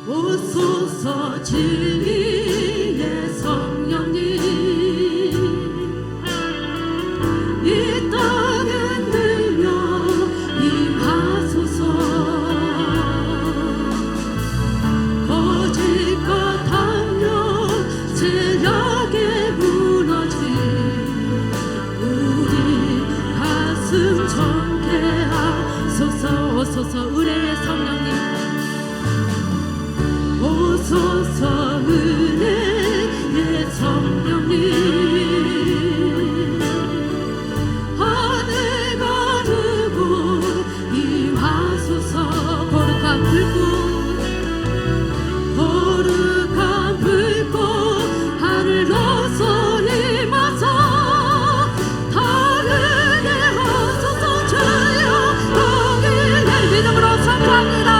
오소서 진리의 성령님, 이 땅에 들려 임하소서. 거짓 같으며 제약에 무너진 우리 가슴 정케하소서. 오소서 은혜의 성령님, 오소서 은혜의 성령님, 하늘 가르고 임하소서. 거룩한 불꽃 하늘로서 임하소. 다르게 하소서. 주여 영광을 믿음으로 선포합니다.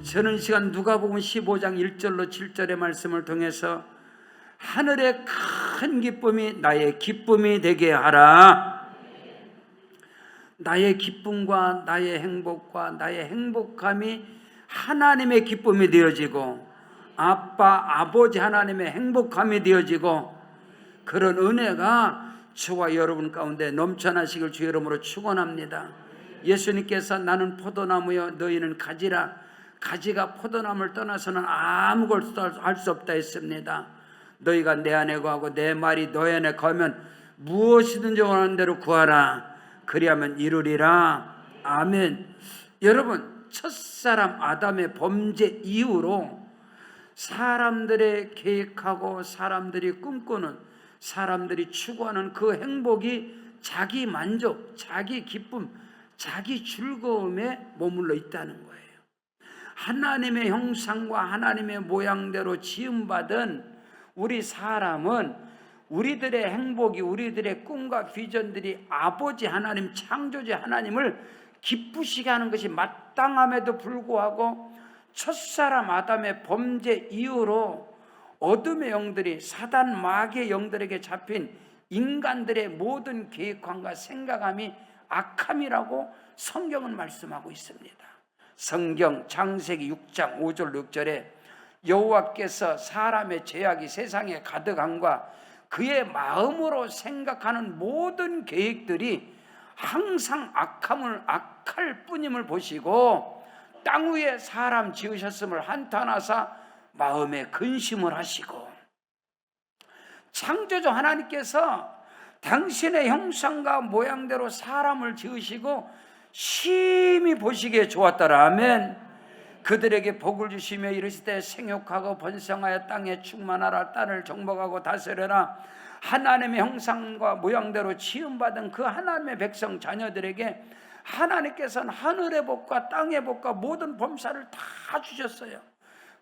저는 이 시간 누가복음 15장 1절로 7절의 말씀을 통해서 하늘의 큰 기쁨이 나의 기쁨이 되게 하라. 나의 기쁨과 나의 행복과 나의 행복함이 하나님의 기쁨이 되어지고 아빠, 아버지 하나님의 행복함이 되어지고 그런 은혜가 저와 여러분 가운데 넘쳐나시길 주 이름으로 축원합니다. 예수님께서 나는 포도나무여 너희는 가지라. 가지가 포도나무를 떠나서는 아무것도 할 수 없다 했습니다. 너희가 내 안에 거하고 내 말이 너희 안에 거하면 무엇이든지 원하는 대로 구하라. 그리하면 이루리라. 아멘. 여러분, 첫사람 아담의 범죄 이후로 사람들의 계획하고 사람들이 꿈꾸는, 사람들이 추구하는 그 행복이 자기 만족, 자기 기쁨, 자기 즐거움에 머물러 있다는 거예요. 하나님의 형상과 하나님의 모양대로 지음받은 우리 사람은 우리들의 행복이, 우리들의 꿈과 비전들이 아버지 하나님, 창조주 하나님을 기쁘시게 하는 것이 마땅함에도 불구하고 첫사람 아담의 범죄 이후로 어둠의 영들이, 사단 마귀의 영들에게 잡힌 인간들의 모든 계획관과 생각함이 악함이라고 성경은 말씀하고 있습니다. 성경 창세기 6장 5절 6절에 여호와께서 사람의 죄악이 세상에 가득함과 그의 마음으로 생각하는 모든 계획들이 항상 악할 뿐임을 보시고 땅 위에 사람 지으셨음을 한탄하사 마음에 근심을 하시고, 창조주 하나님께서 당신의 형상과 모양대로 사람을 지으시고 심히 보시기에 좋았더라. 아멘. 그들에게 복을 주시며 이르시되 생육하고 번성하여 땅에 충만하라. 땅을 정복하고 다스려라. 하나님의 형상과 모양대로 지음받은 그 하나님의 백성 자녀들에게 하나님께서는 하늘의 복과 땅의 복과 모든 범사를 다 주셨어요.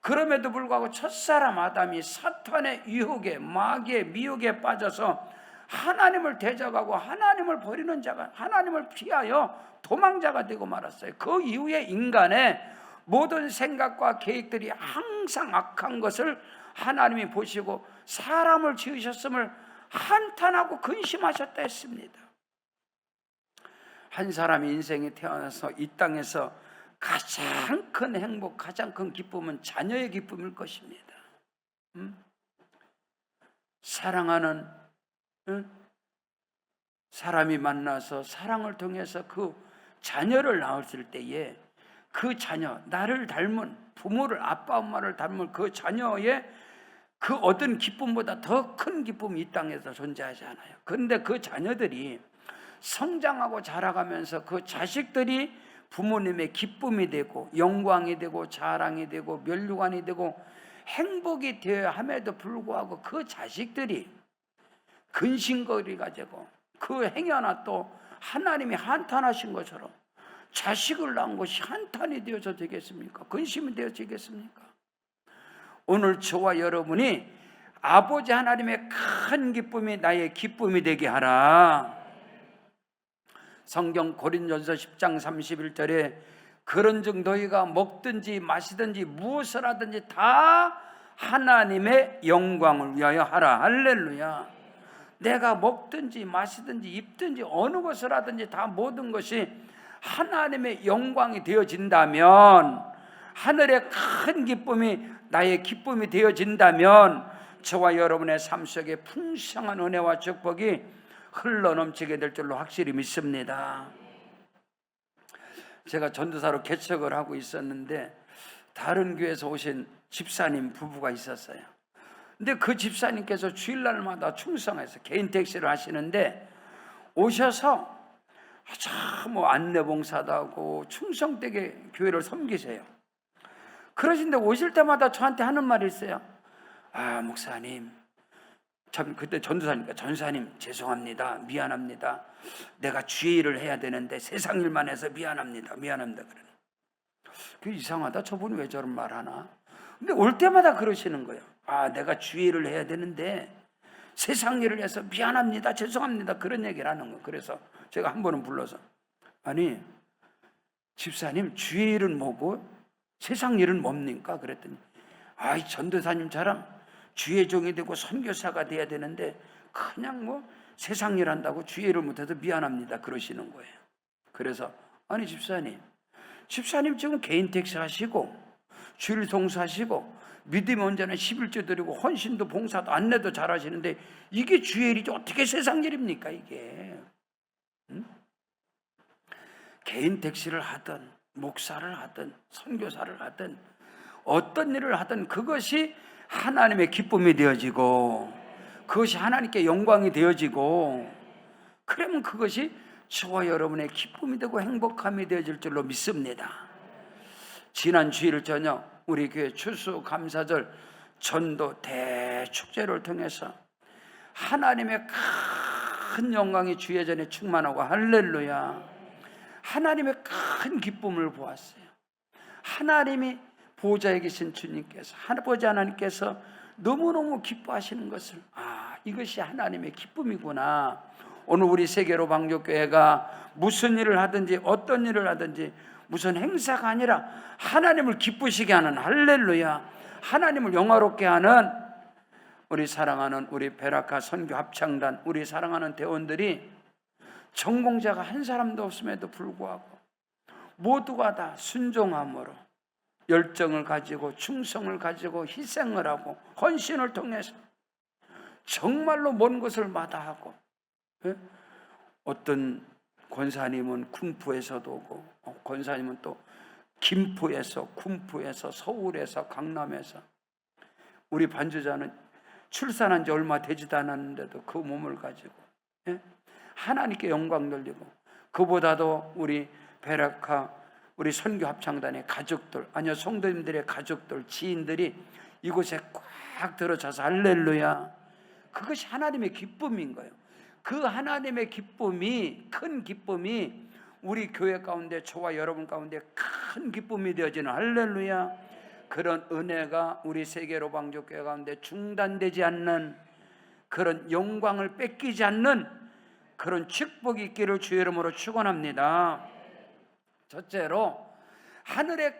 그럼에도 불구하고 첫사람 아담이 사탄의 유혹에, 마귀의 미혹에 빠져서 하나님을 대적하고 하나님을 버리는 자가, 하나님을 피하여 도망자가 되고 말았어요. 그 이후에 인간의 모든 생각과 계획들이 항상 악한 것을 하나님이 보시고 사람을 지으셨음을 한탄하고 근심하셨다 했습니다. 한 사람의 인생에 태어나서 이 땅에서 가장 큰 행복, 가장 큰 기쁨은 자녀의 기쁨일 것입니다. 사랑하는 사람이 만나서 사랑을 통해서 그 자녀를 낳았을 때에 그 자녀, 나를 닮은 부모를, 아빠 엄마를 닮은 그 자녀의 그 얻은 기쁨보다 더 큰 기쁨이 이 땅에서 존재하지 않아요. 그런데 그 자녀들이 성장하고 자라가면서 그 자식들이 부모님의 기쁨이 되고 영광이 되고 자랑이 되고 면류관이 되고 행복이 되어야 함에도 불구하고 그 자식들이 근심거리가 되고 그 행여나 또 하나님이 한탄하신 것처럼 자식을 낳은 것이 한탄이 되어서 되겠습니까? 근심이 되어서 되겠습니까? 오늘 저와 여러분이 아버지 하나님의 큰 기쁨이 나의 기쁨이 되게 하라. 성경 고린도전서 10장 31절에 그런즉 너희가 먹든지 마시든지 무엇을 하든지 다 하나님의 영광을 위하여 하라. 할렐루야. 내가 먹든지 마시든지 입든지 어느 것을 하든지 다 모든 것이 하나님의 영광이 되어진다면, 하늘의 큰 기쁨이 나의 기쁨이 되어진다면 저와 여러분의 삶 속에 풍성한 은혜와 축복이 흘러넘치게 될 줄로 확실히 믿습니다. 제가 전도사로 개척을 하고 있었는데 다른 교회에서 오신 집사님 부부가 있었어요. 근데 그 집사님께서 주일날마다 충성해서 개인 택시를 하시는데 오셔서 안내봉사도 하고 충성되게 교회를 섬기세요. 그러신데 오실 때마다 저한테 하는 말이 있어요. 아, 목사님, 참 그때 전도사니까 전사님 죄송합니다, 미안합니다, 내가 주의 일을 해야 되는데 세상 일만 해서 미안합니다 그러니 그 이상하다, 저분이 왜 저런 말 하나. 근데 올 때마다 그러시는 거예요. 아, 내가 주의 일을 해야 되는데 세상 일을 해서 미안합니다, 죄송합니다, 그런 얘기를 하는 거예요. 그래서 제가 한 번은 불러서, 아니 집사님 주의 일은 뭐고 세상 일은 뭡니까? 그랬더니 아이, 전도사님처럼 주의 종이 되고 선교사가 돼야 되는데 그냥 세상 일 한다고 주의 일을 못해서 미안합니다 그러시는 거예요. 그래서 아니 집사님 지금 개인 택시 하시고 주일 동사하시고 믿음 언제나 11조 드리고 헌신도 봉사도 안내도 잘 하시는데 이게 주의 일이지 어떻게 세상 일입니까 이게? 개인 택시를 하든 목사를 하든 선교사를 하든 어떤 일을 하든 그것이 하나님의 기쁨이 되어지고 그것이 하나님께 영광이 되어지고, 그러면 그것이 저와 여러분의 기쁨이 되고 행복함이 되어질 줄로 믿습니다. 지난 주일 저녁 우리 교회 추수감사절 전도 대축제를 통해서 하나님의 큰 영광이 주의 전에 충만하고 할렐루야, 하나님의 큰 기쁨을 보았어요. 하나님이 보좌에 계신 주님께서, 아버지 하나님께서 너무너무 기뻐하시는 것을, 이것이 하나님의 기쁨이구나. 오늘 우리 세계로 방족교회가 무슨 일을 하든지 어떤 일을 하든지 무슨 행사가 아니라 하나님을 기쁘시게 하는, 할렐루야, 하나님을 영화롭게 하는 우리 사랑하는 우리 베라카 선교 합창단, 우리 사랑하는 대원들이 전공자가 한 사람도 없음에도 불구하고 모두가 다 순종함으로 열정을 가지고 충성을 가지고 희생을 하고 헌신을 통해서 정말로 먼 것을 마다하고, 어떤 권사님은 군포에서도 오고, 권사님은 또 김포에서, 군포에서, 서울에서, 강남에서, 우리 반주자는 출산한 지 얼마 되지도 않았는데도 그 몸을 가지고 하나님께 영광 돌리고, 그보다도 우리 베라카 우리 선교 합창단의 가족들, 아니요 성도님들의 가족들, 지인들이 이곳에 꽉 들어차서 할렐루야, 그것이 하나님의 기쁨인 거예요. 그 하나님의 기쁨이, 큰 기쁨이 우리 교회 가운데, 저와 여러분 가운데 큰 기쁨이 되어지는, 할렐루야, 그런 은혜가 우리 세계로 방족교회 가운데 중단되지 않는, 그런 영광을 뺏기지 않는 그런 축복이 있기를 주의 이름으로 축원합니다. 첫째로, 하늘의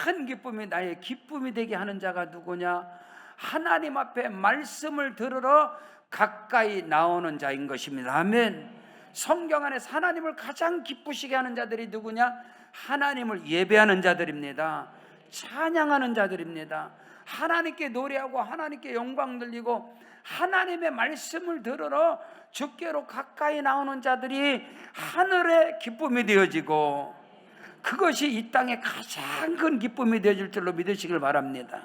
큰 기쁨이 나의 기쁨이 되게 하는 자가 누구냐? 하나님 앞에 말씀을 들으러 가까이 나오는 자인 것입니다. 아멘. 성경 안에서 하나님을 가장 기쁘시게 하는 자들이 누구냐? 하나님을 예배하는 자들입니다. 찬양하는 자들입니다. 하나님께 노래하고 하나님께 영광 돌리고 하나님의 말씀을 들으러 주께로 가까이 나오는 자들이 하늘의 기쁨이 되어지고, 그것이 이 땅에 가장 큰 기쁨이 되어질 줄로 믿으시길 바랍니다.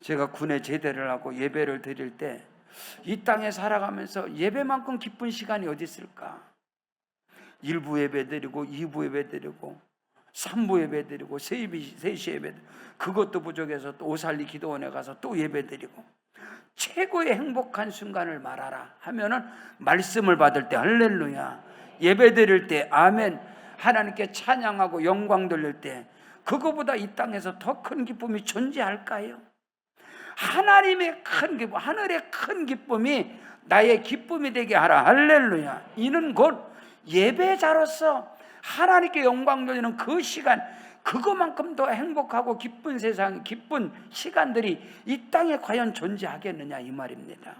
제가 군에 제대를 하고 예배를 드릴 때 이 땅에 살아가면서 예배만큼 기쁜 시간이 어디 있을까? 1부 예배 드리고 2부 예배 드리고 3부 예배 드리고 3시 예배 드리고, 그것도 부족해서 또 오살리 기도원에 가서 또 예배 드리고, 최고의 행복한 순간을 말하라 하면은 말씀을 받을 때 할렐루야, 예배 드릴 때 아멘, 하나님께 찬양하고 영광 돌릴 때, 그거보다 이 땅에서 더 큰 기쁨이 존재할까요? 하나님의 큰 기쁨, 하늘의 큰 기쁨이 나의 기쁨이 되게 하라, 할렐루야. 이는 곧 예배자로서 하나님께 영광 돌리는 그 시간, 그것만큼 더 행복하고 기쁜 세상, 기쁜 시간들이 이 땅에 과연 존재하겠느냐, 이 말입니다.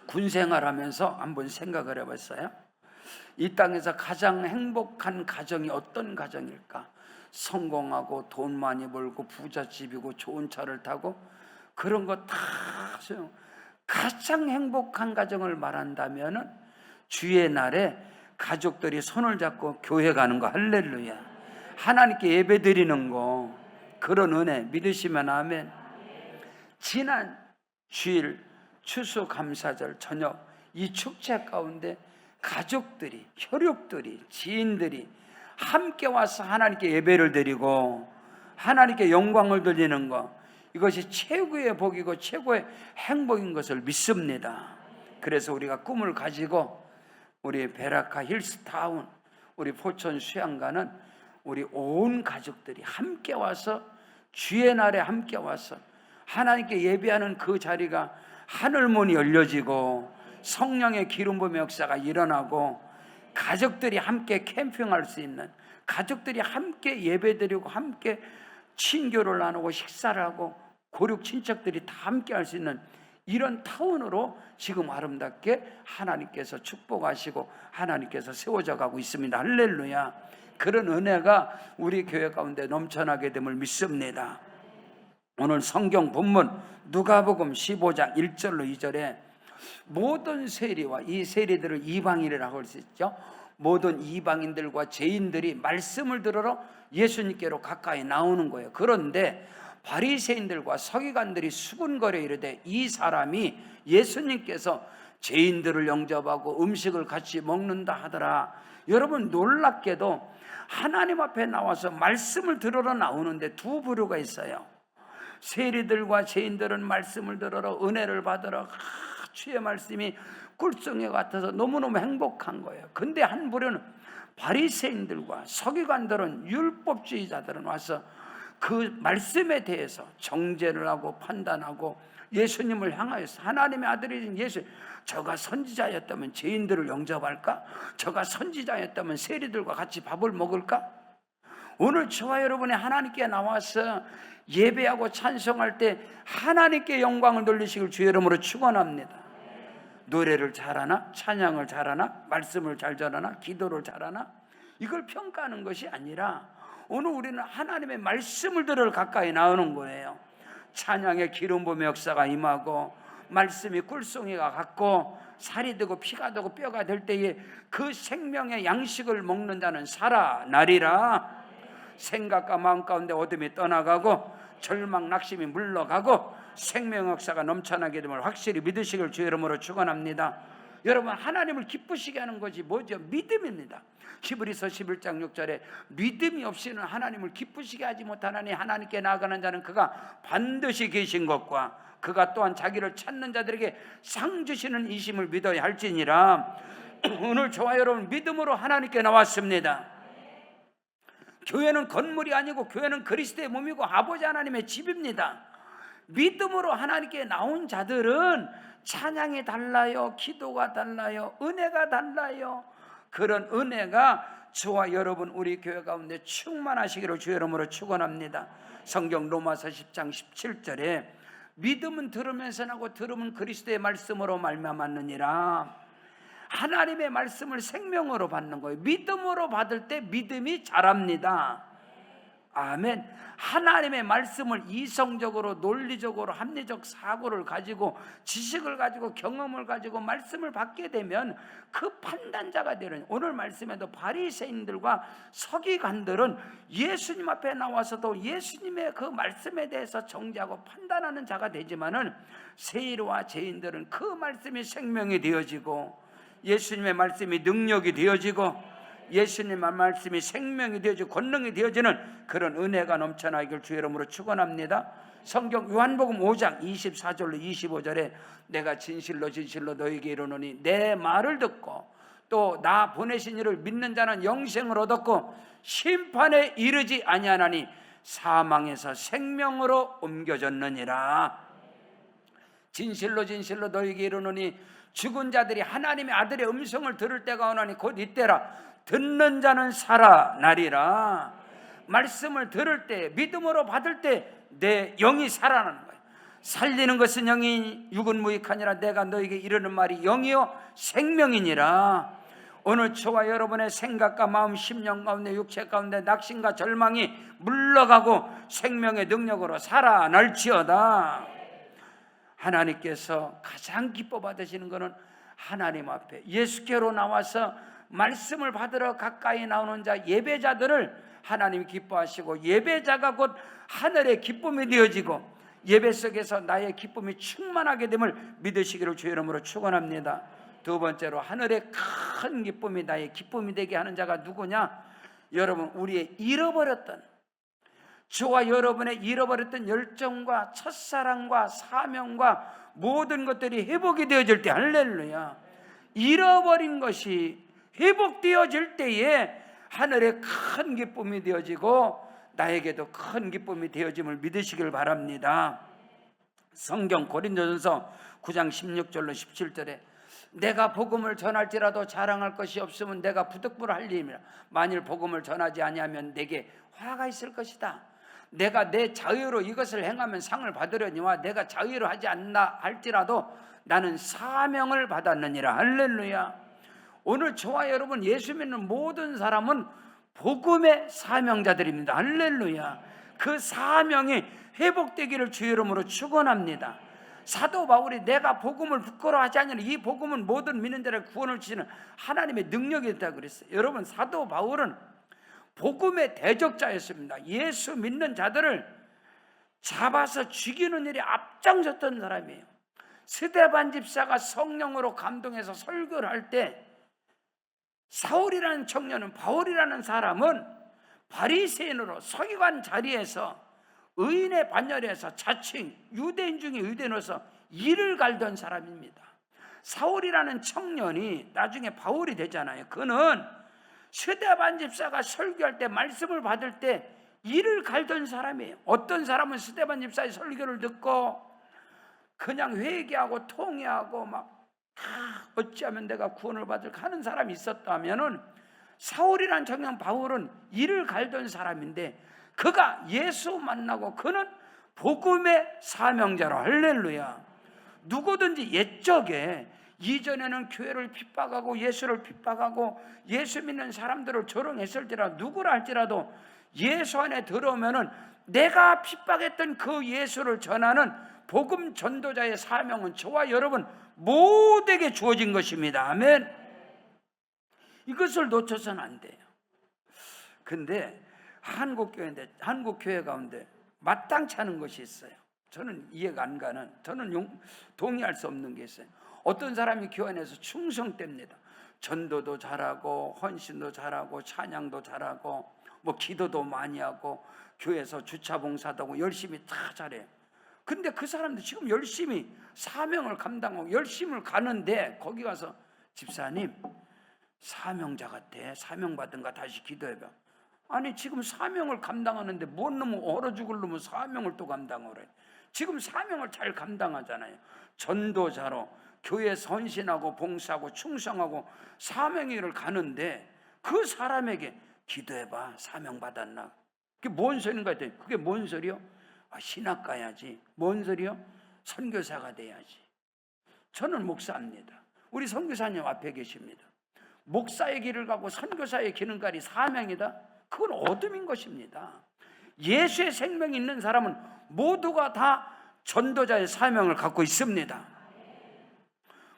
군 생활하면서 한번 생각을 해봤어요. 이 땅에서 가장 행복한 가정이 어떤 가정일까? 성공하고 돈 많이 벌고 부잣집이고 좋은 차를 타고 그런 거 다 가장 행복한 가정을 말한다면은 주의 날에 가족들이 손을 잡고 교회 가는 거, 할렐루야, 하나님께 예배 드리는 거, 그런 은혜 믿으시면 아멘. 지난 주일 추수감사절 저녁 이 축제 가운데 가족들이, 혈육들이, 지인들이 함께 와서 하나님께 예배를 드리고 하나님께 영광을 돌리는 것, 이것이 최고의 복이고 최고의 행복인 것을 믿습니다. 그래서 우리가 꿈을 가지고 우리 베라카 힐스타운, 우리 포천 수양가는 우리 온 가족들이 함께 와서 주의 날에 함께 와서 하나님께 예배하는 그 자리가 하늘문이 열려지고 성령의 기름 부음의 역사가 일어나고 가족들이 함께 캠핑할 수 있는, 가족들이 함께 예배드리고 함께 친교를 나누고 식사를 하고 고륙 친척들이 다 함께 할 수 있는 이런 타운으로 지금 아름답게 하나님께서 축복하시고 하나님께서 세워져 가고 있습니다. 할렐루야. 그런 은혜가 우리 교회 가운데 넘쳐나게 됨을 믿습니다. 오늘 성경 본문 누가복음 15장 1절로 2절에 모든 세리와, 이 세리들을 이방인이라고 할 수 있죠. 모든 이방인들과 죄인들이 말씀을 들으러 예수님께로 가까이 나오는 거예요. 그런데 바리새인들과 서기관들이 수군거려 이르되 이 사람이 예수님께서 죄인들을 영접하고 음식을 같이 먹는다 하더라. 여러분, 놀랍게도 하나님 앞에 나와서 말씀을 들으러 나오는데 두 부류가 있어요. 세리들과 죄인들은 말씀을 들으러, 은혜를 받으러, 주의 말씀이 꿀송이 같아서 너무너무 행복한 거예요. 근데 한 부류는 바리새인들과 서기관들은, 율법주의자들은 와서 그 말씀에 대해서 정죄를 하고 판단하고 예수님을 향하여서, 하나님의 아들이신 예수, 저가 선지자였다면 죄인들을 영접할까? 저가 선지자였다면 세리들과 같이 밥을 먹을까? 오늘 저와 여러분이 하나님께 나와서 예배하고 찬송할 때 하나님께 영광을 돌리시길 주의 이름으로 축원합니다. 노래를 잘하나? 찬양을 잘하나? 말씀을 잘 전하나? 기도를 잘하나? 이걸 평가하는 것이 아니라 오늘 우리는 하나님의 말씀을 들을 가까이 나오는 거예요. 찬양의 기름 부음의 역사가 임하고 말씀이 꿀송이가 같고 살이 되고 피가 되고 뼈가 될 때에 그 생명의 양식을 먹는 자는 살아나리라. 생각과 마음 가운데 어둠이 떠나가고 절망 낙심이 물러가고 생명 역사가 넘쳐나게 됨을 확실히 믿으시길 주의 이름으로 축원합니다. 여러분, 하나님을 기쁘시게 하는 것이 뭐죠? 믿음입니다. 히브리서 11장 6절에 믿음이 없이는 하나님을 기쁘시게 하지 못하나니 하나님께 나아가는 자는 그가 반드시 계신 것과 그가 또한 자기를 찾는 자들에게 상 주시는 이심을 믿어야 할지니라. 오늘 저와 여러분 믿음으로 하나님께 나왔습니다. 교회는 건물이 아니고 교회는 그리스도의 몸이고 아버지 하나님의 집입니다. 믿음으로 하나님께 나온 자들은 찬양이 달라요, 기도가 달라요, 은혜가 달라요. 그런 은혜가 저와 여러분 우리 교회 가운데 충만하시기를 주의 이름으로 축원합니다. 성경 로마서 10장 17절에 믿음은 들으면서 나고 들음은 그리스도의 말씀으로 말미암았느니라. 하나님의 말씀을 생명으로 받는 거예요. 믿음으로 받을 때 믿음이 자랍니다. 아멘. 하나님의 말씀을 이성적으로, 논리적으로, 합리적 사고를 가지고, 지식을 가지고, 경험을 가지고 말씀을 받게 되면 그 판단자가 되는, 오늘 말씀에도 바리새인들과 서기관들은 예수님 앞에 나와서도 예수님의 그 말씀에 대해서 정죄하고 판단하는 자가 되지만은 세리와 죄인들은 그 말씀이 생명이 되어지고 예수님의 말씀이 능력이 되어지고 예수님의 말씀이 생명이 되어지고 권능이 되어지는 그런 은혜가 넘쳐나기를 주의 이름으로 축원합니다. 성경 요한복음 5장 24절로 25절에 내가 진실로 진실로 너에게 이르노니 내 말을 듣고 또 나 보내신 이를 믿는 자는 영생을 얻었고 심판에 이르지 아니하나니 사망에서 생명으로 옮겨졌느니라. 진실로 진실로 너에게 이르노니 죽은 자들이 하나님의 아들의 음성을 들을 때가 오나니 곧 이때라. 듣는 자는 살아나리라. 말씀을 들을 때, 믿음으로 받을 때 내 영이 살아나는 거예요. 살리는 것은 영이 육은 무익하니라. 내가 너에게 이르는 말이 영이요 생명이니라. 오늘 저와 여러분의 생각과 마음, 심령 가운데, 육체 가운데 낙심과 절망이 물러가고 생명의 능력으로 살아날지어다. 하나님께서 가장 기뻐 받으시는 것은 하나님 앞에 예수께로 나와서 말씀을 받으러 가까이 나오는 자, 예배자들을 하나님이 기뻐하시고 예배자가 곧 하늘의 기쁨이 되어지고 예배 속에서 나의 기쁨이 충만하게 됨을 믿으시기를 주의 이름으로 축원합니다. 두 번째로 하늘의 큰 기쁨이 나의 기쁨이 되게 하는 자가 누구냐? 여러분, 우리의 잃어버렸던, 저와 여러분의 잃어버렸던 열정과 첫사랑과 사명과 모든 것들이 회복이 되어질 때, 할렐루야, 잃어버린 것이 회복되어질 때에 하늘의 큰 기쁨이 되어지고 나에게도 큰 기쁨이 되어짐을 믿으시길 바랍니다. 성경 고린도전서 9장 16절로 17절에 내가 복음을 전할지라도 자랑할 것이 없으면 내가 부득불할 일이라. 만일 복음을 전하지 아니하면 내게 화가 있을 것이다. 내가 내 자유로 이것을 행하면 상을 받으려니와 내가 자유로 하지 않나 할지라도 나는 사명을 받았느니라. 할렐루야. 오늘 저와 여러분 예수 믿는 모든 사람은 복음의 사명자들입니다. 할렐루야. 그 사명이 회복되기를 주의 이름으로 축원합니다. 사도 바울이 내가 복음을 부끄러워하지 않으니 이 복음은 모든 믿는 자를 구원을 주시는 하나님의 능력이 있다고 그랬어요. 여러분, 사도 바울은 복음의 대적자였습니다. 예수 믿는 자들을 잡아서 죽이는 일에 앞장섰던 사람이에요. 스데반 집사가 성령으로 감동해서 설교를 할 때 사울이라는 청년은, 바울이라는 사람은 바리새인으로 서기관 자리에서 의인의 반열에서 자칭 유대인 중에 유대인으로서 이를 갈던 사람입니다. 사울이라는 청년이 나중에 바울이 되잖아요. 그는 스데반 집사가 설교할 때, 말씀을 받을 때 이를 갈던 사람이에요. 어떤 사람은 스데반 집사의 설교를 듣고 그냥 회개하고 통회하고 막 어찌하면 내가 구원을 받을까 하는 사람이 있었다면은, 사울이라는 청년 바울은 이를 갈던 사람인데 그가 예수 만나고 그는 복음의 사명자로, 할렐루야. 누구든지 옛적에 이전에는 교회를 핍박하고 예수를 핍박하고 예수 믿는 사람들을 조롱했을지라도, 누구라 할지라도 예수 안에 들어오면은 내가 핍박했던 그 예수를 전하는 복음 전도자의 사명은 저와 여러분 모두에게 주어진 것입니다. 아멘. 이것을 놓쳐서는 안 돼요. 근데 한국교회인데, 한국교회 가운데 마땅치 않은 것이 있어요. 저는 이해가 안 가는, 저는 동의할 수 없는 게 있어요. 어떤 사람이 교회 안에서 충성됩니다. 전도도 잘하고 헌신도 잘하고 찬양도 잘하고 뭐 기도도 많이 하고 교회에서 주차 봉사도 하고 열심히 다 잘해요. 근데 그 사람들 지금 열심히 사명을 감당하고 열심히 가는데 거기 가서 집사님 사명자 같아, 사명받은가 다시 기도해봐. 아니 지금 사명을 감당하는데 뭔 놈은 얼어 죽을 놈은 사명을 또 감당을 해. 지금 사명을 잘 감당하잖아요. 전도자로 교회 선신하고 봉사하고 충성하고 사명의 길을 가는데 그 사람에게 기도해봐, 사명 받았나? 그게 뭔 소리인가 했더니, 그게 뭔 소리요? 신학 가야지. 뭔 소리요? 선교사가 돼야지. 저는 목사입니다. 우리 선교사님 앞에 계십니다. 목사의 길을 가고 선교사의 길을 가리 사명이다? 그건 어둠인 것입니다. 예수의 생명이 있는 사람은 모두가 다 전도자의 사명을 갖고 있습니다.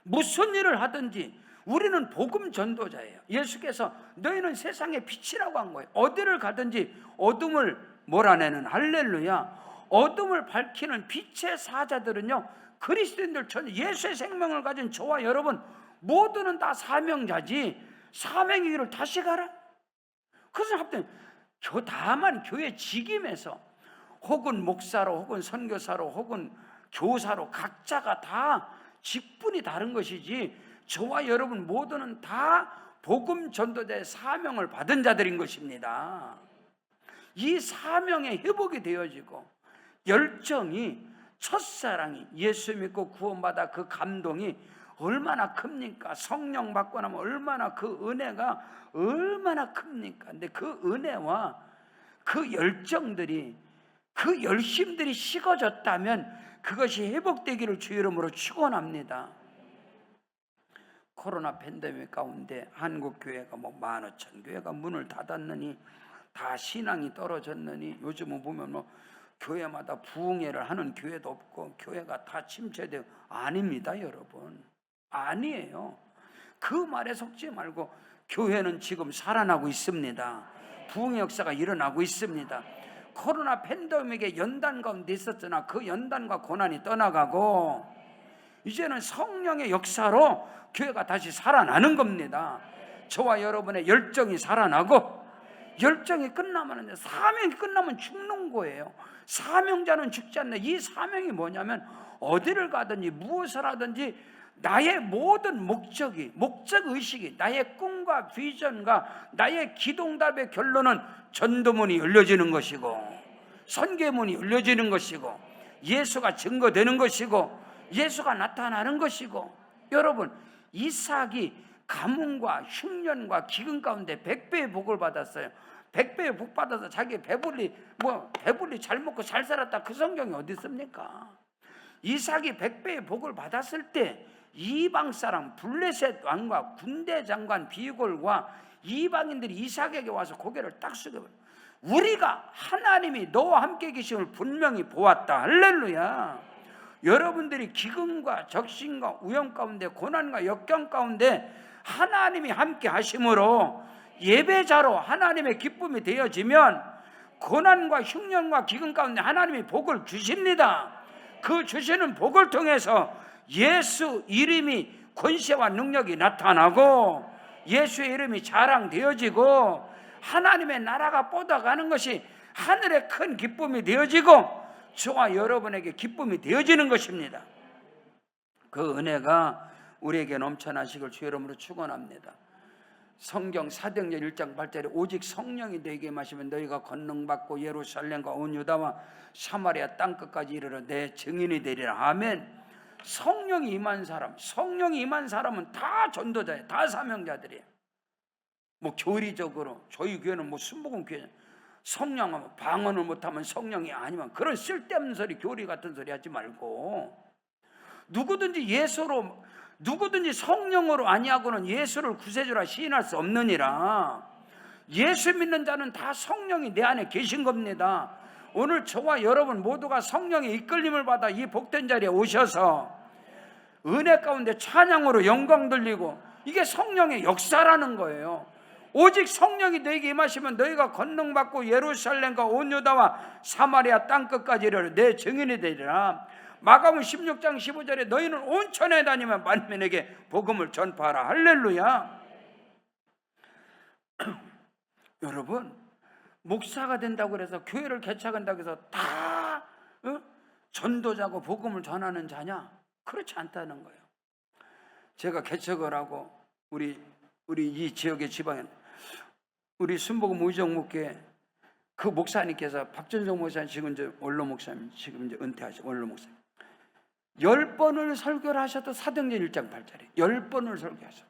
무슨 일을 하든지 우리는 복음 전도자예요. 예수께서 너희는 세상의 빛이라고 한 거예요. 어디를 가든지 어둠을 몰아내는, 할렐루야, 어둠을 밝히는 빛의 사자들은요, 그리스도인들, 예수의 생명을 가진 저와 여러분 모두는 다 사명자지. 사명의 길을 다시 가라? 그래서 합된 다만 교회 직임에서 혹은 목사로 혹은 선교사로 혹은 교사로 각자가 다 직분이 다른 것이지, 저와 여러분 모두는 다 복음 전도자의 사명을 받은 자들인 것입니다. 이 사명에 회복이 되어지고 열정이, 첫사랑이, 예수 믿고 구원받아 그 감동이 얼마나 큽니까? 성령 받고 나면 얼마나 그 은혜가 얼마나 큽니까? 근데 그 은혜와 그 열정들이, 그 열심들이 식어졌다면 그것이 회복되기를 주 이름으로 축원합니다. 코로나 팬데믹 가운데 한국 교회가 뭐 15,000교회가 문을 닫았느니, 다 신앙이 떨어졌느니, 요즘은 보면 뭐 교회마다 부흥회를 하는 교회도 없고 교회가 다 침체되고, 아닙니다 여러분. 아니에요. 그 말에 속지 말고 교회는 지금 살아나고 있습니다. 부흥의 역사가 일어나고 있습니다. 코로나 팬데믹의 연단 가운데 있었으나 그 연단과 고난이 떠나가고 이제는 성령의 역사로 교회가 다시 살아나는 겁니다. 저와 여러분의 열정이 살아나고, 열정이 끝나면, 사명이 끝나면 죽는 거예요. 사명자는 죽지 않는, 이 사명이 뭐냐면 어디를 가든지 무엇을 하든지 나의 모든 목적이, 목적의식이, 나의 꿈과 비전과 나의 기도응답의 결론은 전도문이 열려지는 것이고 선교문이 열려지는 것이고 예수가 증거되는 것이고 예수가 나타나는 것이고, 여러분 이삭이 가뭄과 흉년과 기근 가운데 100배의 복을 받았어요. 100배의 복 받아서 자기 배불리 잘 먹고 잘 살았다, 그 성경이 어디 있습니까? 이삭이 100배의 복을 받았을 때 이방 사람 블레셋 왕과 군대 장관 비골과 이방인들이 이삭에게 와서 고개를 딱 숙여버려요. 우리가 하나님이 너와 함께 계심을 분명히 보았다. 할렐루야. 여러분들이 기근과 적신과 위험 가운데, 고난과 역경 가운데 하나님이 함께 하심으로 예배자로 하나님의 기쁨이 되어지면 고난과 흉년과 기근 가운데 하나님이 복을 주십니다. 그 주시는 복을 통해서 예수 이름이 권세와 능력이 나타나고 예수의 이름이 자랑되어지고 하나님의 나라가 뻗어가는 것이 하늘의 큰 기쁨이 되어지고 저와 여러분에게 기쁨이 되어지는 것입니다. 그 은혜가 우리에게 넘쳐나시길 주의 이름으로 축원합니다. 성경 사도행전 1장 8절에 오직 성령이 너희에게 임하시면 너희가 권능받고 예루살렘과 온 유다와 사마리아 땅끝까지 이르러 내 증인이 되리라. 아멘. 성령이 임한 사람은 다 전도자예요. 다 사명자들이에요. 뭐 교리적으로 저희 교회는 뭐 순복음 교회, 성령하면 방언을 못하면 성령이 아니면 그런 쓸데없는 소리, 교리 같은 소리 하지 말고, 누구든지 성령으로 아니하고는 예수를 구세주라 시인할 수 없느니라. 예수 믿는 자는 다 성령이 내 안에 계신 겁니다. 오늘 저와 여러분 모두가 성령의 이끌림을 받아 이 복된 자리에 오셔서 은혜 가운데 찬양으로 영광 돌리고, 이게 성령의 역사라는 거예요. 오직 성령이 너희에게 임하시면 너희가 권능받고 예루살렘과 온 유다와 사마리아 땅끝까지 이르러 내 증인이 되리라. 마가복음 16장 15절에 너희는 온 천하에 다니며 만민에게 복음을 전파하라. 할렐루야. 여러분, 목사가 된다고 해서 교회를 개척한다고 해서 다 전도자고 복음을 전하는 자냐? 그렇지 않다는 거예요. 제가 개척을 하고 우리 이 지역의 지방에 우리 순복음 의정목교회 그 목사님께서 박준성 목사님, 지금 이제 원로 목사님, 지금 이제 은퇴하신 원로 목사님, 10번을 설교를 하셔도 사도행전 1장 8절에 10번을 설교하셔도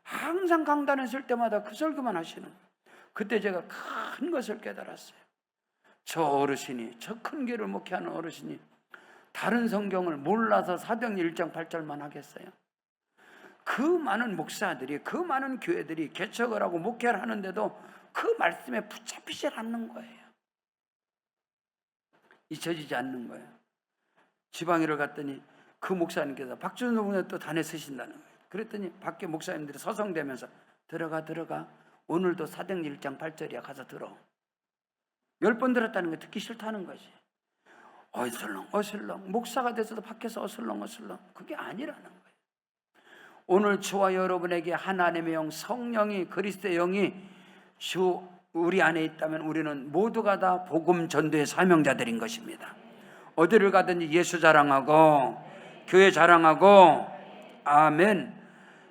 항상 강단에 쓸 때마다 그 설교만 하시는 거예요. 그때 제가 큰 것을 깨달았어요. 저 어르신이, 저 큰 길을 목회하는 어르신이 다른 성경을 몰라서 사도행전 1장 8절만 하겠어요? 그 많은 목사들이, 그 많은 교회들이 개척을 하고 목회를 하는데도 그 말씀에 붙잡히질 않는 거예요. 잊혀지지 않는 거예요. 지방일을 갔더니 그 목사님께서 박준성 목사님 또 단에 서신다는 거예요. 그랬더니 밖에 목사님들이 서성대면서 들어가 오늘도 사도행전 1장 8절이야, 가서 들어. 10번 들었다는 거 듣기 싫다는 거지. 어슬렁 목사가 돼서도 밖에서 어슬렁 그게 아니라는 거예요. 오늘 저와 여러분에게 하나님의 영, 성령이, 그리스도의 영이 우리 안에 있다면 우리는 모두가 다 복음 전도의 사명자들인 것입니다. 어디를 가든지 예수 자랑하고 교회 자랑하고. 아멘.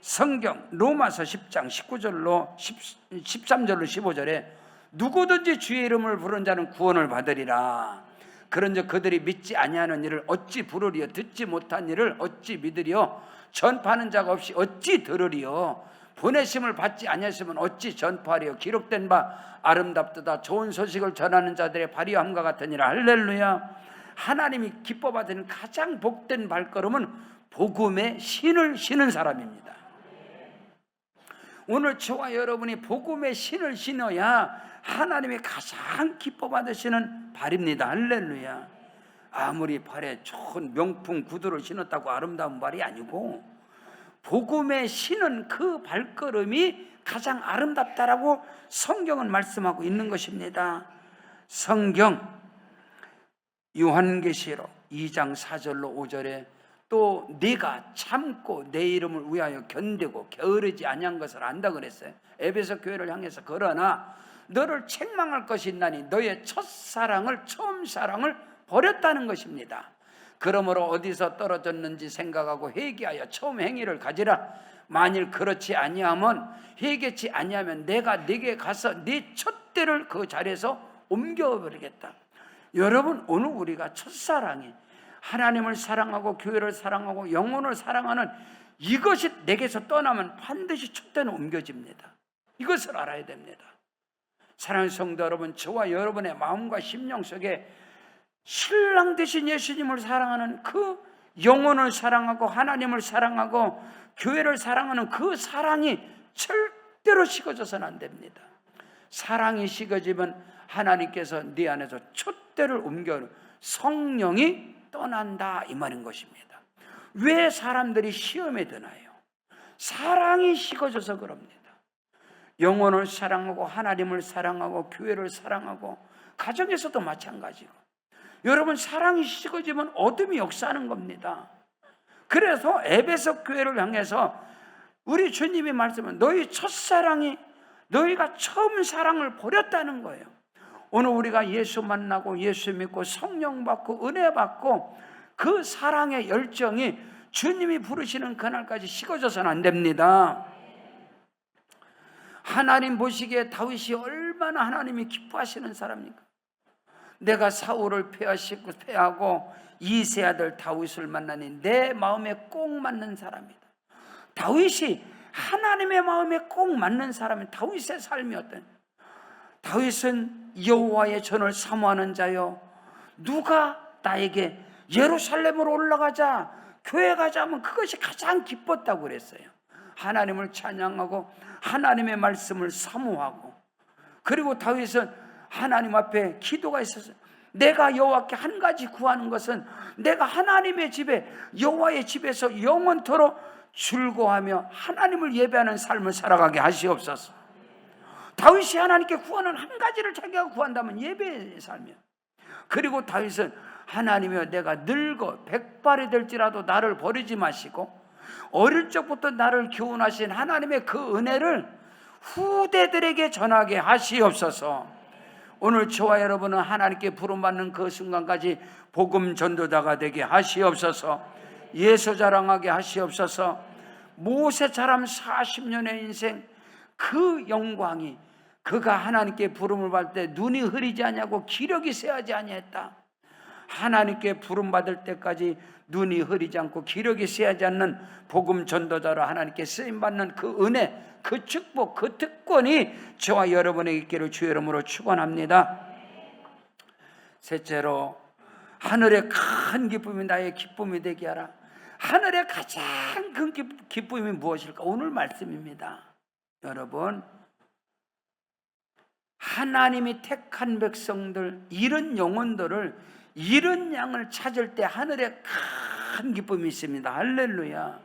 성경 로마서 10장 19절로 13절로 15절에 누구든지 주의 이름을 부르는 자는 구원을 받으리라. 그런즉 그들이 믿지 아니하는 일을 어찌 부르리요? 듣지 못한 일을 어찌 믿으리요? 전파하는 자가 없이 어찌 들으리요? 보내심을 받지 아니하시면 어찌 전파하리요? 기록된 바 아름답도다. 좋은 소식을 전하는 자들의 발휘함과 같으니라. 할렐루야. 하나님이 기뻐 받는 가장 복된 발걸음은 복음의 신을 신은 사람입니다. 오늘 저와 여러분이 복음의 신을 신어야 하나님이 가장 기뻐 받으시는 발입니다. 할렐루야. 아무리 발에 좋은 명품 구두를 신었다고 아름다운 발이 아니고, 복음의 신은 그 발걸음이 가장 아름답다라고 성경은 말씀하고 있는 것입니다. 성경 요한계시록 2장 4절로 5절에 또 네가 참고 내 이름을 위하여 견디고 게으르지 아니한 것을 안다 그랬어요. 에베소 교회를 향해서 그러나 너를 책망할 것이 있나니 너의 첫사랑을, 처음 사랑을 버렸다는 것입니다. 그러므로 어디서 떨어졌는지 생각하고 회개하여 처음 행위를 가지라. 만일 그렇지 아니하면, 회개치 아니하면 내가 네게 가서 네 첫대를 그 자리에서 옮겨버리겠다. 여러분, 오늘 우리가 첫사랑이 하나님을 사랑하고 교회를 사랑하고 영혼을 사랑하는 이것이 내게서 떠나면 반드시 첫대는 옮겨집니다. 이것을 알아야 됩니다. 사랑하는 성도 여러분, 저와 여러분의 마음과 심령 속에 신랑 되신 예수님을 사랑하는 그 영혼을 사랑하고 하나님을 사랑하고 교회를 사랑하는 그 사랑이 절대로 식어져서는 안 됩니다. 사랑이 식어지면 하나님께서 네 안에서 촛대를 옮겨 성령이 떠난다 이 말인 것입니다. 왜 사람들이 시험에 드나요? 사랑이 식어져서 그럽니다. 영혼을 사랑하고 하나님을 사랑하고 교회를 사랑하고 가정에서도 마찬가지고, 여러분 사랑이 식어지면 어둠이 역사하는 겁니다. 그래서 에베소 교회를 향해서 우리 주님이 말씀은 너희 첫사랑이, 너희가 처음 사랑을 버렸다는 거예요. 오늘 우리가 예수 만나고 예수 믿고 성령 받고 은혜 받고 그 사랑의 열정이 주님이 부르시는 그날까지 식어져서는 안 됩니다. 하나님 보시기에 다윗이 얼마나 하나님이 기뻐하시는 사람입니까? 내가 사울을 패하고 이세 아들 다윗을 만나니 내 마음에 꼭 맞는 사람이다. 다윗이 하나님의 마음에 꼭 맞는 사람이 다윗의 삶이었던. 다윗은 여호와의 전을 사모하는 자요, 누가 나에게 예루살렘으로 올라가자, 교회 가자 하면 그것이 가장 기뻤다고 그랬어요. 하나님을 찬양하고 하나님의 말씀을 사모하고, 그리고 다윗은 하나님 앞에 기도가 있었어요. 내가 여호와께 한 가지 구하는 것은 내가 하나님의 집에, 여호와의 집에서 영원토록 즐거워하며 하나님을 예배하는 삶을 살아가게 하시옵소서. 다윗이 하나님께 구하는 한 가지를 자기가 구한다면 예배의 삶이야. 그리고 다윗은 하나님이여, 내가 늙어 백발이 될지라도 나를 버리지 마시고 어릴 적부터 나를 교훈하신 하나님의 그 은혜를 후대들에게 전하게 하시옵소서. 오늘 저와 여러분은 하나님께 부름받는 그 순간까지 복음 전도자가 되게 하시옵소서. 예수 자랑하게 하시옵소서. 모세처럼 40년의 인생, 그 영광이, 그가 하나님께 부름을 받을 때 눈이 흐리지 아니하고 기력이 쇠하지 아니했다. 하나님께 부름받을 때까지 눈이 흐리지 않고 기력이 쇠하지 않는 복음 전도자로 하나님께 쓰임받는 그 은혜, 그 축복, 그 특권이 저와 여러분에게 있기를 주의 이름으로 축원합니다. 셋째로, 하늘의 큰 기쁨이 나의 기쁨이 되게 하라. 하늘의 가장 큰 기쁨이 무엇일까? 오늘 말씀입니다. 여러분, 하나님이 택한 백성들, 잃은 영혼들을, 잃은 양을 찾을 때 하늘에 큰 기쁨이 있습니다. 할렐루야.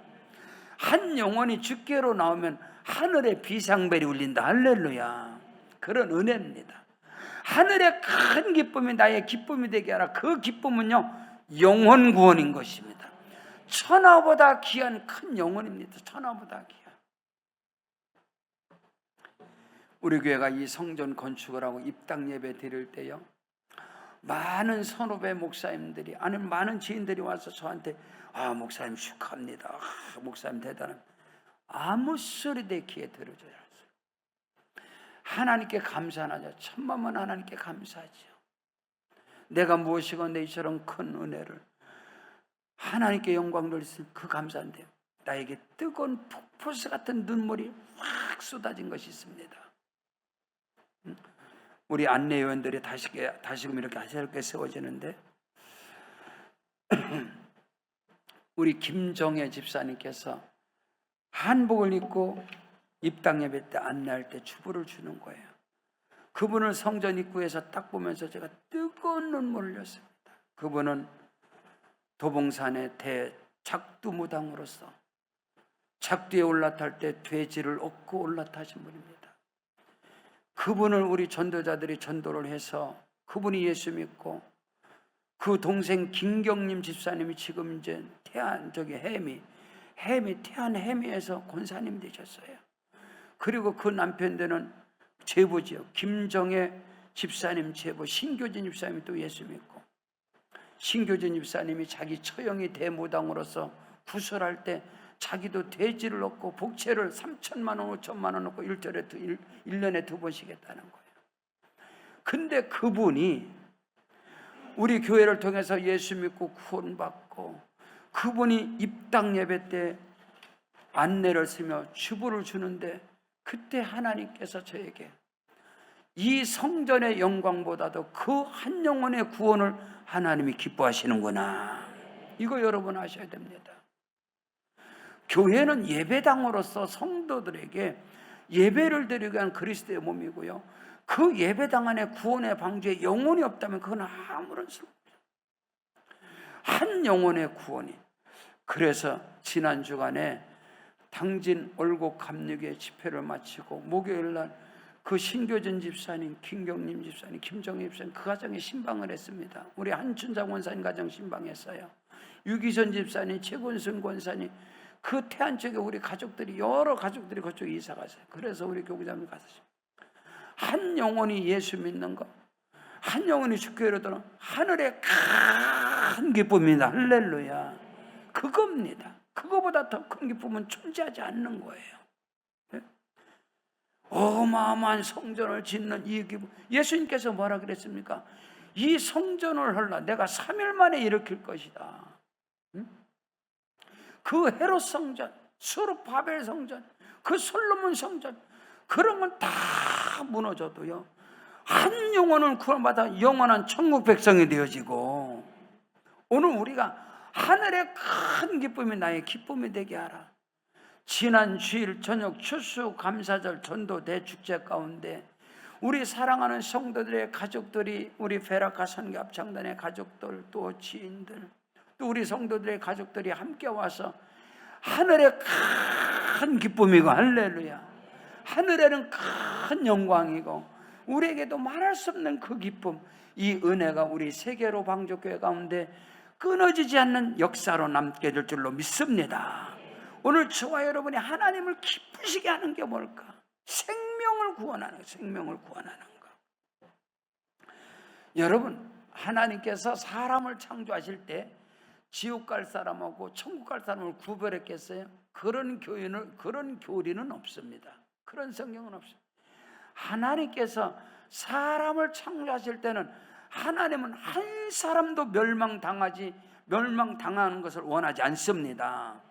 한 영혼이 주께로 나오면 하늘에 비상벨이 울린다. 할렐루야. 그런 은혜입니다. 하늘의 큰 기쁨이 나의 기쁨이 되게 하라. 그 기쁨은요, 영혼 구원인 것입니다. 천하보다 귀한 큰 영혼입니다. 천하보다 귀한. 우리 교회가 이 성전 건축을 하고 입당 예배 드릴 때요, 많은 선후배 목사님들이, 아니 많은 지인들이 와서 저한테 목사님 축하합니다, 목사님 대단합니다, 아무 소리 내 귀에 들어줘야 했어요. 하나님께 감사하죠. 천만번 하나님께 감사하죠. 내가 무엇이건 이처럼 큰 은혜를, 하나님께 영광 돌리는 그 감사인데요, 나에게 뜨거운 폭포수 같은 눈물이 확 쏟아진 것이 있습니다. 우리 안내위원들이 다시금 이렇게 새롭게 세워지는데, 우리 김정혜 집사님께서 한복을 입고 입당 예배 때 안내할 때 주부를 주는 거예요. 그분을 성전 입구에서 딱 보면서 제가 뜨거운 눈물을 흘렸습니다. 그분은 도봉산의 대작두무당으로서 작두에 올라탈 때 돼지를 얻고 올라타신 분입니다. 그분을 우리 전도자들이 전도를 해서 그분이 예수 믿고, 그 동생 김경림 집사님이 지금 이제 태안 해미에서 권사님 되셨어요. 그리고 그 남편 되는 제보지요, 김정혜 집사님 제보, 신교진 집사님이 또 예수 믿고, 신교진 집사님이 자기 처형이 대무당으로서 구설할 때 자기도 돼지를 얻고 복채를 3천만 원, 5천만 원 얻고 1년에 2번씩 했다는 거예요. 근데 그분이 우리 교회를 통해서 예수 믿고 구원받고, 그분이 입당 예배 때 안내를 쓰며 주부를 주는데, 그때 하나님께서 저에게 이 성전의 영광보다도 그 한 영혼의 구원을 하나님이 기뻐하시는구나, 이거 여러분 아셔야 됩니다. 교회는 예배당으로서 성도들에게 예배를 드리기 위한 그리스도의 몸이고요, 그 예배당 안에 구원의 방주에 영혼이 없다면 그건 아무런 소용없어요. 한 영혼의 구원이. 그래서 지난 주간에 당진 올곡 감리교회 집회를 마치고 목요일날 그 신교진 집사님, 김경림 집사님, 김정희 집사님 그 가정에 신방을 했습니다. 우리 한춘장 원사님 가정 신방했어요. 유기선 집사님, 최군승 권사님, 그 태안 쪽에 우리 가족들이, 여러 가족들이 그쪽에 이사 갔어요. 그래서 우리 교구장님 가서 한 영혼이 예수 믿는 것, 한 영혼이 주교회로 들어 하늘의 큰 기쁨입니다. 할렐루야. 그겁니다. 그거보다 더 큰 기쁨은 존재하지 않는 거예요. 네? 어마어마한 성전을 짓는 이 기쁨. 예수님께서 뭐라 그랬습니까? 이 성전을 헐라 내가 3일 만에 일으킬 것이다. 그 헤롯 성전, 스룹바벨 성전, 그 솔로몬 성전, 그런 건 다 무너져도요, 한 영혼은 구원받아 영원한 천국 백성이 되어지고, 오늘 우리가 하늘의 큰 기쁨이 나의 기쁨이 되게 하라. 지난 주일 저녁 추수감사절 전도 대축제 가운데 우리 사랑하는 성도들의 가족들이, 우리 베라카 선교합창단의 가족들, 또 지인들, 또 우리 성도들의 가족들이 함께 와서 하늘의 큰 기쁨이고, 할렐루야, 하늘에는 큰 영광이고 우리에게도 말할 수 없는 그 기쁨, 이 은혜가 우리 세계로 방족교회 가운데 끊어지지 않는 역사로 남게 될 줄로 믿습니다. 오늘 저와 여러분이 하나님을 기쁘시게 하는 게 뭘까? 생명을 구원하는 거. 여러분, 하나님께서 사람을 창조하실 때 지옥 갈 사람하고 천국 갈 사람을 구별했겠어요? 그런 교리는 없습니다. 그런 성경은 없어요. 하나님께서 사람을 창조하실 때는 하나님은 한 사람도 멸망당하는 것을 원하지 않습니다.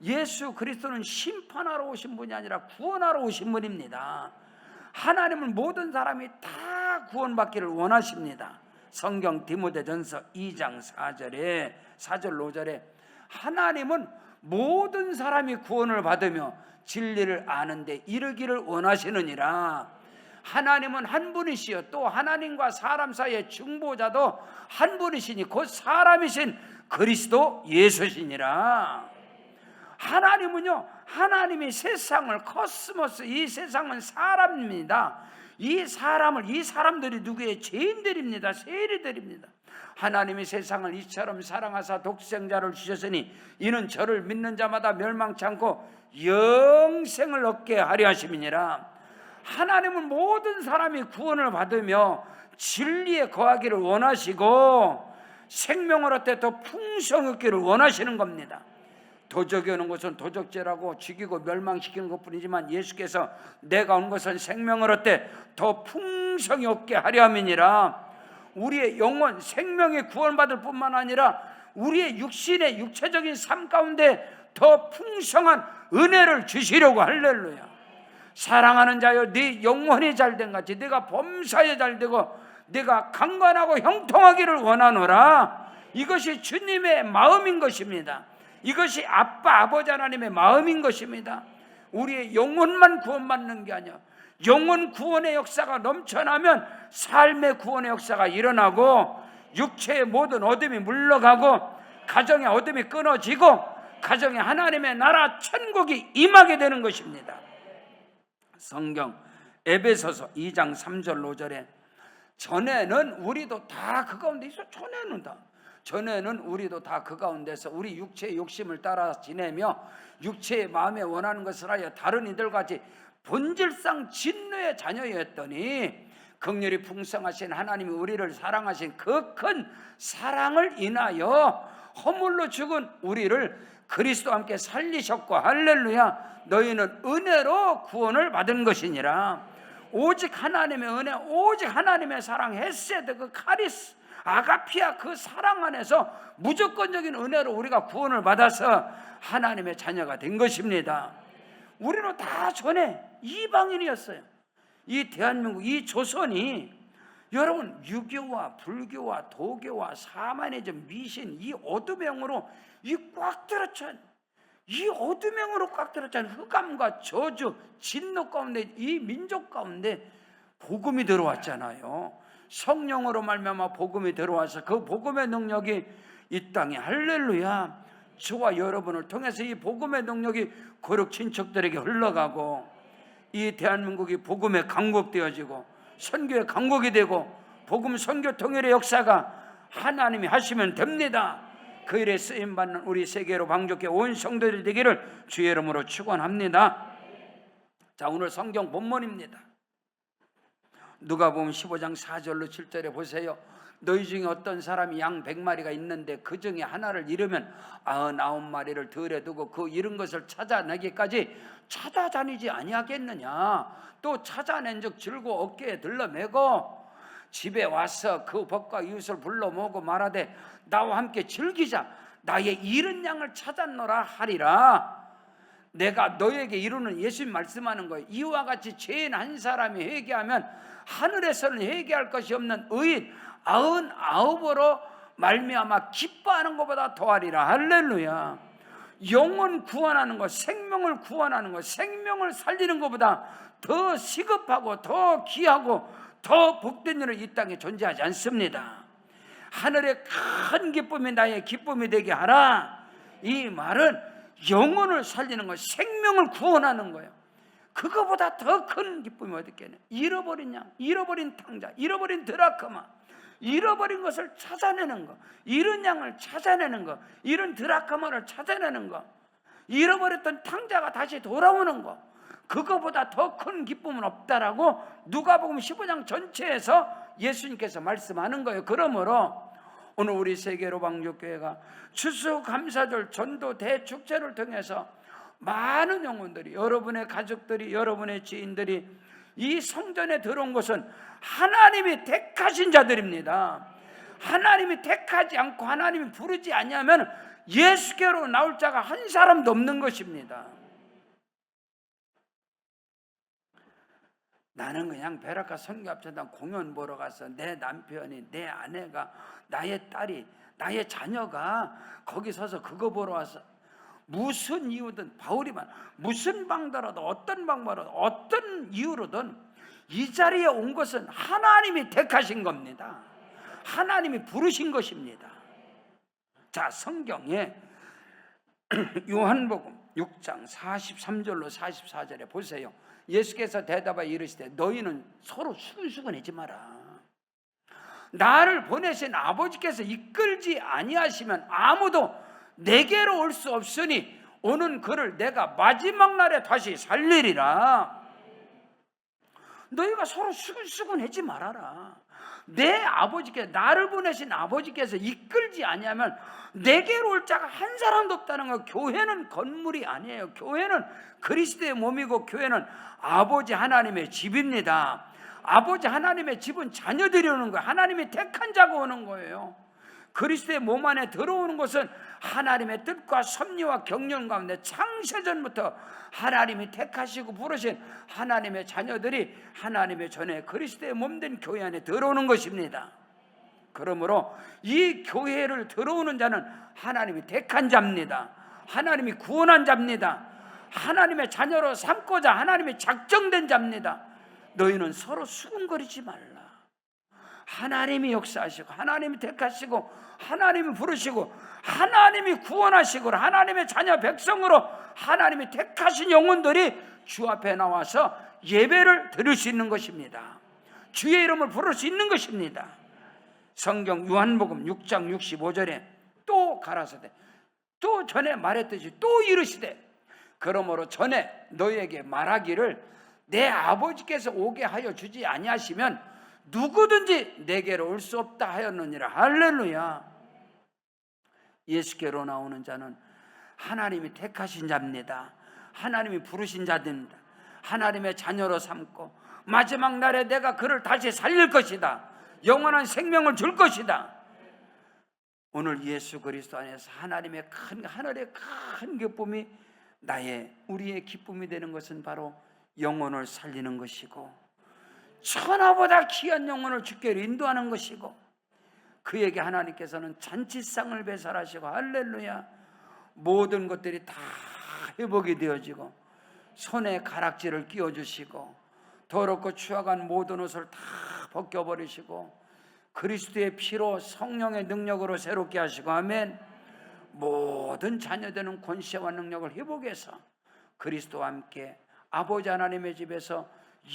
예수 그리스도는 심판하러 오신 분이 아니라 구원하러 오신 분입니다. 하나님은 모든 사람이 다 구원받기를 원하십니다. 성경 디모데전서 2장 4절 5절에 하나님은 모든 사람이 구원을 받으며 진리를 아는데 이르기를 원하시느니라. 하나님은 한 분이시요 또 하나님과 사람 사이의 중보자도 한 분이시니 곧 사람이신 그리스도 예수시니라. 하나님은요, 하나님이 세상을, 코스모스, 이 세상은 사람입니다. 이 사람들이 누구의? 죄인들입니다. 세리들입니다. 하나님이 세상을 이처럼 사랑하사 독생자를 주셨으니 이는 저를 믿는 자마다 멸망치 않고 영생을 얻게 하려 하심이니라. 하나님은 모든 사람이 구원을 받으며 진리에 거하기를 원하시고 생명을 얻되 더 풍성히 얻기를 원하시는 겁니다. 도적이 오는 것은 도적죄라고 죽이고 멸망시키는 것뿐이지만 예수께서 내가 온 것은 생명을 얻되 더 풍성히 얻게 하려 함이니라. 우리의 영혼, 생명이 구원받을 뿐만 아니라 우리의 육신의 육체적인 삶 가운데 더 풍성한 은혜를 주시려고. 할렐루야. 사랑하는 자여, 네 영혼이 잘된 같이 네가 범사에 잘되고 네가 강건하고 형통하기를 원하노라. 이것이 주님의 마음인 것입니다. 이것이 아빠 아버지 하나님의 마음인 것입니다. 우리의 영혼만 구원받는 게 아니야. 영혼 구원의 역사가 넘쳐나면 삶의 구원의 역사가 일어나고 육체의 모든 어둠이 물러가고 가정의 어둠이 끊어지고 가정에 하나님의 나라 천국이 임하게 되는 것입니다. 성경 에베소서 2장 3절 5절에 전에는 우리도 다 그 가운데 있어. 전에는 우리도 다 그 가운데서 우리 육체의 욕심을 따라 지내며 육체의 마음에 원하는 것을 하여 다른 이들과 같이 본질상 진노의 자녀였더니 긍휼이 풍성하신 하나님이 우리를 사랑하신 그 큰 사랑을 인하여 허물로 죽은 우리를 그리스도와 함께 살리셨고, 할렐루야, 너희는 은혜로 구원을 받은 것이니라. 오직 하나님의 은혜, 오직 하나님의 사랑, 헤세드, 그 카리스, 아가피아, 그 사랑 안에서 무조건적인 은혜로 우리가 구원을 받아서 하나님의 자녀가 된 것입니다. 우리는 다 전에 이방인이었어요. 이 대한민국, 이 조선이, 여러분, 유교와 불교와 도교와 사마니즘, 미신, 이 어둠의 영으로 꽉 들었잖아요. 이 어둠의 영으로 꽉 들었잖아요. 흑암과 저주, 진노 가운데, 이 민족 가운데 복음이 들어왔잖아요. 성령으로 말미암아 복음이 들어와서 그 복음의 능력이 이 땅에, 할렐루야, 저와 여러분을 통해서 이 복음의 능력이 거룩 친척들에게 흘러가고 이 대한민국이 복음에 강국되어지고 선교의 강국이 되고 복음 선교 통일의 역사가 하나님이 하시면 됩니다. 그 일에 쓰임받는 우리 세계로 방족해 온 성도들이 되기를 주의 이름으로 축원합니다. 자, 오늘 성경 본문입니다. 누가복음 15장 4절로 7절에 보세요. 너희 중에 어떤 사람이 양 100마리가 있는데 그 중에 하나를 잃으면 99마리를 들에 두고 그 잃은 것을 찾아내기까지 찾아다니지 아니하겠느냐. 또 찾아낸즉 들고 어깨에 들러매고 집에 와서 그 벗과 이웃을 불러 모으고 말하되 나와 함께 즐기자. 나의 잃은 양을 찾았노라 하리라. 내가 너에게 이루는 예수님 말씀하는 거예요. 이와 같이 죄인 한 사람이 회개하면 하늘에서는 회개할 것이 없는 의인 99으로 말미암아 기뻐하는 것보다 더하리라. 할렐루야. 영혼 구원하는 것, 생명을 구원하는 것, 생명을 살리는 것보다 더 시급하고 더 귀하고 더 복된 일은 이 땅에 존재하지 않습니다. 하늘의 큰 기쁨이 나의 기쁨이 되게 하라. 이 말은 영혼을 살리는 것, 생명을 구원하는 거예요. 그거보다 더 큰 기쁨이 어디 있겠냐. 잃어버린 양, 잃어버린 탕자, 잃어버린 드라크마, 잃어버린 것을 찾아내는 것, 잃은 양을 찾아내는 것, 잃은 드라크마를 찾아내는 것, 잃어버렸던 탕자가 다시 돌아오는 것, 그거보다 더 큰 기쁨은 없다라고 누가복음 15장 전체에서 예수님께서 말씀하는 거예요. 그러므로 오늘 우리 세계로방교회가 추수감사절 전도 대축제를 통해서 많은 영혼들이, 여러분의 가족들이, 여러분의 지인들이 이 성전에 들어온 것은 하나님이 택하신 자들입니다. 하나님이 택하지 않고 하나님이 부르지 않으면 예수께로 나올 자가 한 사람도 없는 것입니다. 나는 그냥 베라카 선교합창단 공연 보러 가서 내 남편이, 내 아내가, 나의 딸이, 나의 자녀가 거기 서서 그거 보러 와서 무슨 이유든 바울이만 무슨 방도라도 어떤 방법으로든 어떤 이유로든 이 자리에 온 것은 하나님이 택하신 겁니다. 하나님이 부르신 것입니다. 자, 성경에 요한복음 6장 43절로 44절에 보세요. 예수께서 대답하여 이르시되 너희는 서로 수근수근하지 마라. 나를 보내신 아버지께서 이끌지 아니하시면 아무도 내게로 올 수 없으니 오는 그를 내가 마지막 날에 다시 살리리라. 너희가 서로 수근수근하지 말아라. 내 아버지께서, 나를 보내신 아버지께서 이끌지 아니하면 내게로 올 자가 한 사람도 없다는 거. 교회는 건물이 아니에요. 교회는 그리스도의 몸이고 교회는 아버지 하나님의 집입니다. 아버지 하나님의 집은 자녀들이 오는 거예요. 하나님이 택한 자가 오는 거예요. 그리스도의 몸 안에 들어오는 것은 하나님의 뜻과 섭리와 경륜 가운데 창세전부터 하나님이 택하시고 부르신 하나님의 자녀들이 하나님의 전에 그리스도의 몸된 교회 안에 들어오는 것입니다. 그러므로 이 교회를 들어오는 자는 하나님이 택한 자입니다. 하나님이 구원한 자입니다. 하나님의 자녀로 삼고자 하나님이 작정된 자입니다. 너희는 서로 수군거리지 말라. 하나님이 역사하시고 하나님이 택하시고 하나님이 부르시고 하나님이 구원하시고 하나님의 자녀 백성으로 하나님이 택하신 영혼들이 주 앞에 나와서 예배를 드릴 수 있는 것입니다. 주의 이름을 부를 수 있는 것입니다. 성경 요한복음 6장 65절에 또 가라사대 또 전에 말했듯이 또 이르시되 그러므로 전에 너희에게 말하기를 내 아버지께서 오게 하여 주지 아니하시면 누구든지 내게로 올 수 없다 하였느니라. 할렐루야. 예수께로 나오는 자는 하나님이 택하신 자입니다. 하나님이 부르신 자입니다. 하나님의 자녀로 삼고 마지막 날에 내가 그를 다시 살릴 것이다. 영원한 생명을 줄 것이다. 오늘 예수 그리스도 안에서 하나님의 하늘의 큰 기쁨이 우리의 기쁨이 되는 것은 바로 영혼을 살리는 것이고 천하보다 귀한 영혼을 주께로 인도하는 것이고 그에게 하나님께서는 잔치상을 배설하시고 할렐루야 모든 것들이 다 회복이 되어지고 손에 가락지를 끼워주시고 더럽고 추악한 모든 옷을 다 벗겨버리시고 그리스도의 피로 성령의 능력으로 새롭게 하시고 아멘. 모든 자녀되는 권세와 능력을 회복해서 그리스도와 함께 아버지 하나님의 집에서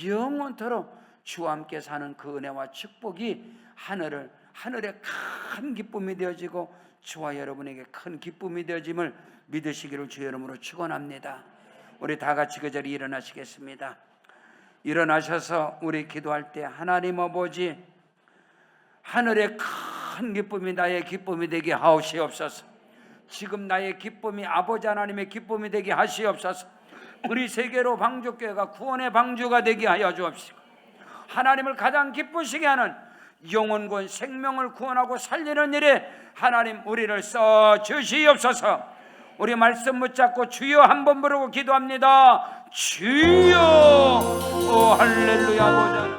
영원토록 주와 함께 사는 그 은혜와 축복이 하늘의 큰 기쁨이 되어지고 주와 여러분에게 큰 기쁨이 되어짐을 믿으시기를 주의 이름으로 축원합니다. 우리 다 같이 그 자리에 일어나시겠습니다. 일어나셔서 우리 기도할 때 하나님 아버지, 하늘의 큰 기쁨이 나의 기쁨이 되게 하옵시옵소서. 지금 나의 기쁨이 아버지 하나님의 기쁨이 되게 하시옵소서. 우리 세계로 방주교회가 구원의 방주가 되게 하여 주옵시고, 하나님을 가장 기쁘시게 하는 영혼군 생명을 구원하고 살리는 일에 하나님 우리를 써 주시옵소서. 우리 말씀 붙잡고 주여 한번 부르고 기도합니다. 주여. 오 할렐루야. 아버지